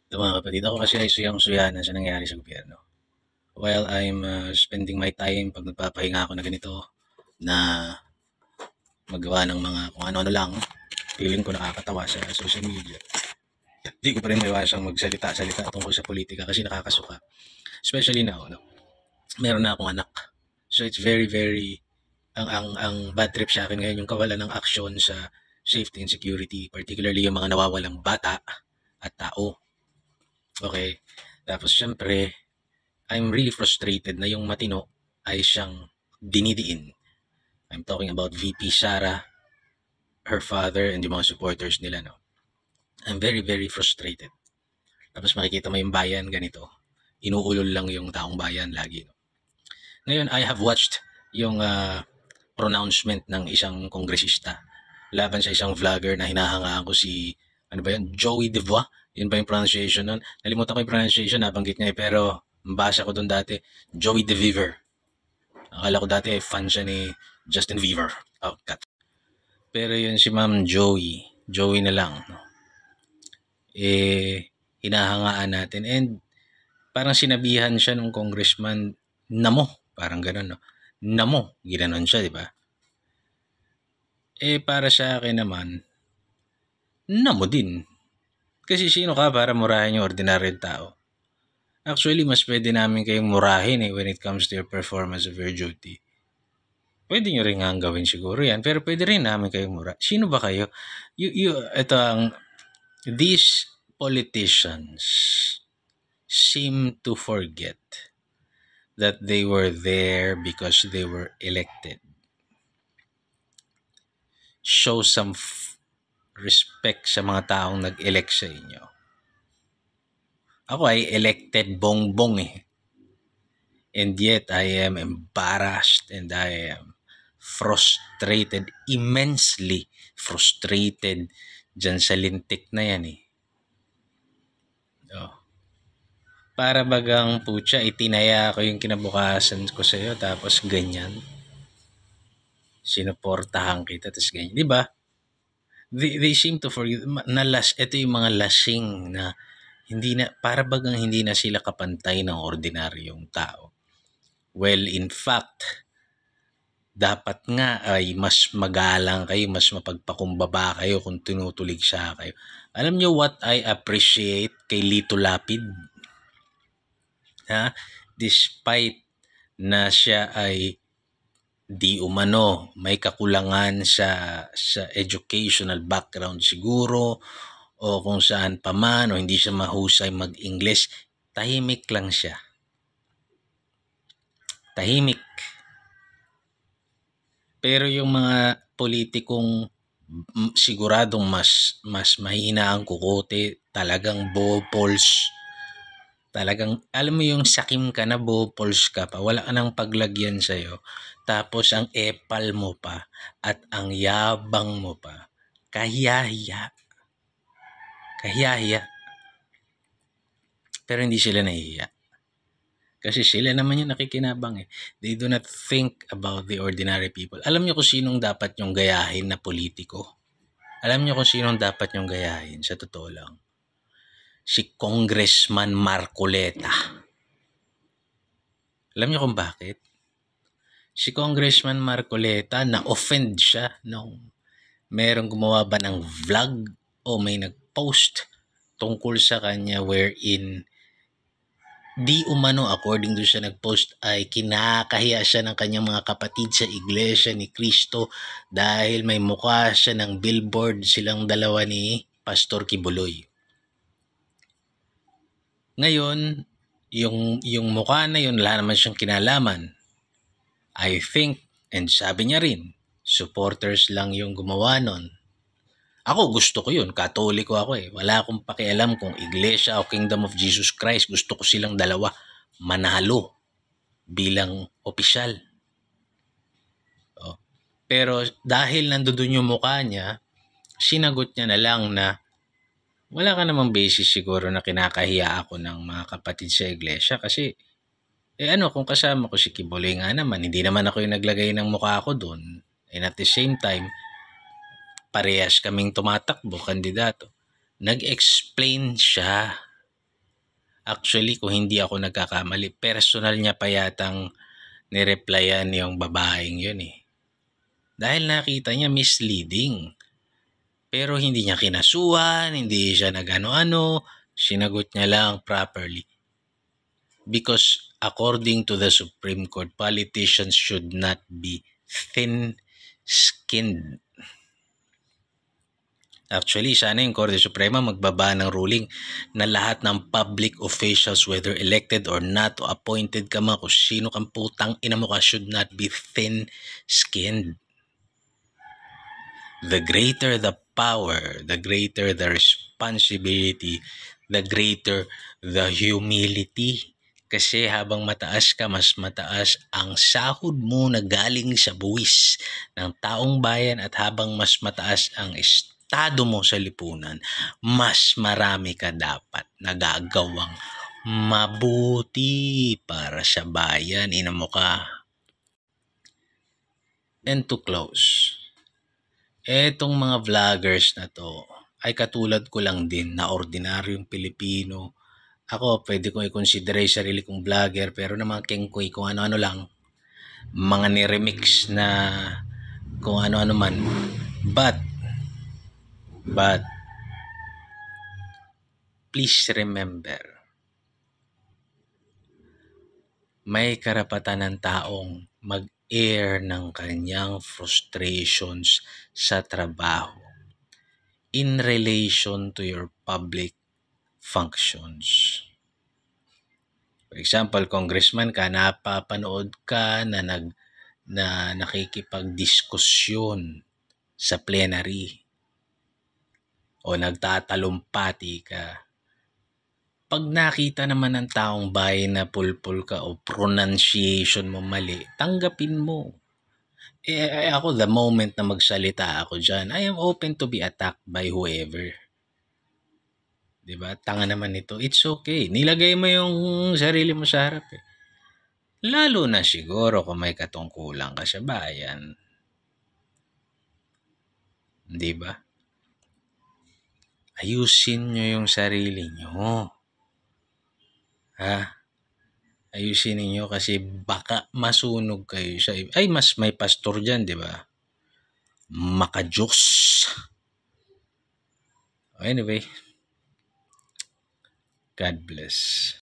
Ito mga kapatid, ako kasi ay suyang-suya na sa nangyari sa gobyerno. While I'm spending my time pag nagpapahinga ako na ganito, na magawa ng mga kung ano-ano lang, feeling ko nakakatawa sa social media. Hindi ko pa rin maiwasang magsalita-salita tungkol sa politika kasi nakakasuka. Especially now, no? Meron na akong anak. So it's very, very, ang bad trip sa akin ngayon yung kawalan ng aksyon sa safety and security, particularly yung mga nawawalang bata at tao. Okay? Tapos syempre, I'm really frustrated na yung matino ay siyang dinidiin. I'm talking about VP Sara, her father, and yung mga supporters nila, no? I'm very, very frustrated. Tapos makikita mo yung bayan ganito. Inuulol lang yung taong bayan lagi, no? Ngayon, I have watched yung pronouncement ng isang kongresista laban sa isang vlogger na hinahangaan ko si, ano ba yun, Joey Devois. Yun ba yung pronunciation nun? Nalimutan ko yung pronunciation, nabanggit niya pero mbasa ko dun dati, Joey DeViver. Akala ko dati fan siya ni Justin Bieber. Oh, cut. Pero yun si Ma'am Joey na lang. No? Hinahangaan natin. And parang sinabihan siya nung congressman, namo, parang gano'n, no? Namo, ginanon siya, di ba? Para sa akin naman, namo din. Kasi sino ka para murahin yung ordinaryong tao? Actually, mas pwede namin kayong murahin when it comes to your performance of your duty. Pwede nyo rin nga gawin siguro yan, pero pwede rin namin kayong mura. Sino ba kayo? These politicians seem to forget that they were there because they were elected. Show some respect sa mga taong nag-elect sa inyo. Ako ay elected bongbong And yet I am embarrassed and I am frustrated, immensely frustrated dyan sa lintik na yan Oh. Para bagang putya, itinaya ko yung kinabukasan ko sa'yo tapos ganyan. Sinuportahan kita tapos ganyan. Di ba? They seem to forget. Ito yung mga lasing na hindi na, para bagang hindi na sila kapantay ng ordinaryong tao. Well, in fact, dapat nga ay mas magalang kayo, mas mapagpakumbaba kayo kung tinutulig siya kayo. Alam nyo what I appreciate kay Lito Lapid? Despite na siya ay di umano may kakulangan sa educational background siguro o kung saan pa man o hindi siya mahusay mag-English, tahimik lang siya. Tahimik. Pero yung mga politikong siguradong mas mahina ang kukote, talagang bopols, talagang alam mo yung sakim ka na bopols ka pa, wala ka nang paglagyan sa'yo, tapos ang epal mo pa at ang yabang mo pa, kahiyahiya. Pero hindi sila nahihiya. Kasi sila naman yung nakikinabang They do not think about the ordinary people. Alam niyo kung sinong dapat yung gayahin na politiko? Alam niyo kung sinong dapat yung gayahin? Sa totoo lang. Si Congressman Marcoleta. Alam niyo kung bakit? Si Congressman Marcoleta, na-offend siya nung merong gumawa ba ng vlog o may nag-post tungkol sa kanya wherein di umano according to siya nag-post ay kinakahiya siya ng kanyang mga kapatid sa Iglesia ni Cristo dahil may mukha siya ng billboard silang dalawa ni Pastor Kibuloy. Ngayon, yung mukha na yun, wala naman siyang kinalaman. I think, and sabi niya rin, supporters lang yung gumawa nun. Ako gusto ko yun, Katoliko ako Wala akong pakialam kung Iglesia o Kingdom of Jesus Christ. Gusto ko silang dalawa manalo bilang opisyal. Pero dahil nandoon yung mukha niya, sinagot niya na lang na wala ka namang basis siguro na kinakahiya ako ng mga kapatid sa Iglesia kasi kung kasama ko si Kibuloy nga naman, hindi naman ako yung naglagay ng mukha ko doon. And at the same time, parehas kaming tumatakbo, kandidato. Nag-explain siya. Actually, kung hindi ako nagkakamali, personal niya pa yatang nireplyan yung babaeng yun eh. Dahil nakita niya misleading. Pero hindi niya kinasuhan, hindi siya nag-ano-ano, sinagot niya lang properly. Because according to the Supreme Court, politicians should not be thin-skinned. Actually, sana yung Korte Suprema magbaba ng ruling na lahat ng public officials, whether elected or not, o appointed ka man, kung sino kang putang ina mo ka, should not be thin-skinned. The greater the power, the greater the responsibility, the greater the humility. Kasi habang mataas ka, mas mataas ang sahod mo na galing sa buwis ng taong bayan, at habang mas mataas ang estado mo sa lipunan, mas marami ka dapat nagagawang mabuti para sa bayan. Ina mo ka. And to close, etong mga vloggers na to ay katulad ko lang din na ordinaryong Pilipino. Ako, pwede kong i-consider yung sarili kong vlogger, pero naman kengkoy kung ano-ano lang. Mga niremix na kung ano-ano man. But, please remember, may karapatan ng taong mag-air ng kanyang frustrations sa trabaho in relation to your public functions. For example, congressman ka, napapanood ka na nakikipagdiskusyon sa plenary o nagtatalumpati ka. Pag nakita naman ng taong bayan na pulpul ka o pronunciation mo mali, tanggapin mo. Ako, the moment na magsalita ako dyan, I am open to be attacked by whoever. Diba? Tanga naman ito. It's okay. Nilagay mo yung sarili mo sa harap eh. Lalo na siguro kung may katungkulan ka sa bayan. Diba? Ayusin nyo yung sarili nyo. Ha? Ayusin niyo kasi baka masunog kayo sa iba. Ay, mas may pastor dyan, diba? Maka-Diyos. Anyway, God bless.